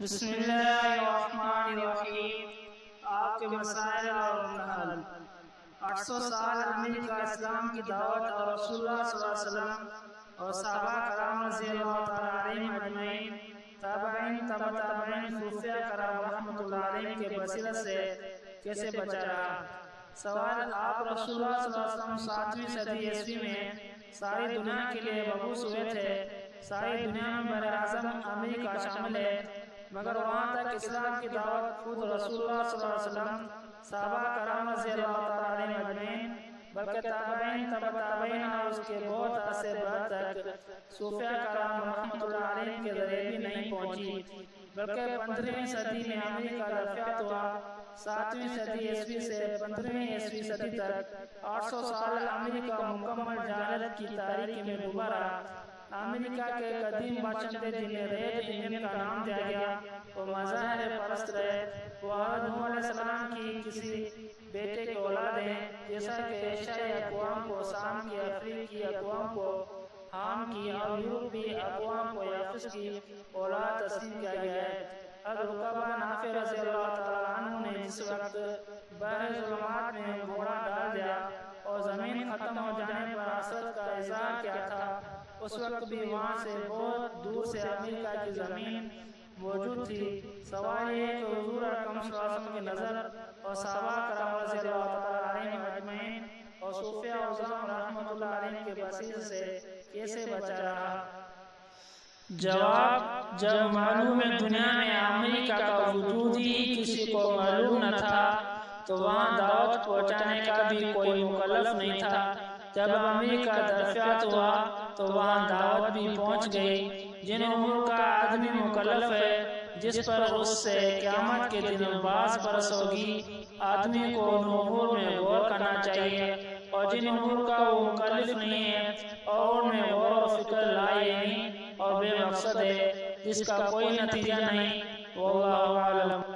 بسم اللہ الرحمن الرحیم۔ آپ کے مسائل اور ان کا حل۔ 800 سال امریکہ اسلام کی دعوت اور رسول اللہ صلی اللہ علیہ وسلم اور صحابہ کرام رضی اللہ تعالیٰ علیہم اجمعین، تابعین تبع تابعین، صوفیہ کرام رحمۃ اللہ علیہم کے بصیرت سے کیسے بچا رہا؟ سوال: آپ رسول اللہ صلی اللہ علیہ وسلم 7ویں صدی عیسوی میں ساری دنیا کے لیے مبعوث ہوئے تھے۔ ساری دنیا میں براعظم امریکہ شامل ہے، مگر وہاں تک اسلام کی دعوت خود رسول اللہ صلی اللہ علیہ وسلم، صحابہ کرام رضی اللہ تعالیٰ علیہم اجمعین، بلکہ تابعین تبع تابعین اور اس کے بہت عرصے بعد تک صوفیہ کرام رحمۃ اللہ علیہم کے ذریعے بھی نہیں پہنچی، بلکہ 15ویں صدی میں امریکہ دریافت ہوا۔ 7ویں صدی عیسوی سے 15ویں عیسوی صدی تک 800 سال امریکہ مکمل جہالت کی تاریکی میں ڈوبا رہا۔ امریکہ کے قدیم باشندے جنہیں ریڈ انڈین کا نام دیا گیا، وہ مظاہر پرست رہے۔ وہ حضرت نوح علیہ السلام کی کسی بیٹے کی اولاد ہیں، جیسا کہ ایشیائی اقوام کو سام کی، افریقی اقوام کو حام کی اور یورپی اقوام کو یافس کی اولاد تسلیم کیا گیا ہے۔ حضرت عقبہ نافع رضی اللہ تعالیٰ عنہ نے جس وقت بحر ظلمات میں گھوڑا ڈال دیا اور زمین ختم ہو جانے پر حسرت کا اظہار کیا تھا، اس وقت بھی وہاں سے بہت دور سے امریکہ کی زمین موجود تھی۔ سوال یہ ہے کہ حضور اکرم صلی اللہ علیہ وسلم کی نظر اور صحابہ کرام رضی اللہ تعالیٰ علیہم اجمعین اور صوفیہ عظام رحمۃ اللہ علیہم کے بصیرت سے کیسے بچا رہا؟ جواب: جب معلوم دنیا میں امریکہ کا وجود ہی کسی کو معلوم نہ تھا تو وہاں دعوت پہنچانے کا بھی کوئی مکلف نہیں تھا۔ جب امریکہ دریافت ہوا تو وہاں دعوت بھی پہنچ گئی۔ جن امور کا آدمی مکلف ہے، جس پر اس سے قیامت کے دن باز برس ہوگی، آدمی کو ان امور میں غور کرنا چاہیے، اور جن امور کا وہ مکلف نہیں ہے اور ان میں غور و فکر لائے نہیں اور بے مقصد ہے، جس کا کوئی نتیجہ نہیں۔ واللہ اعلم۔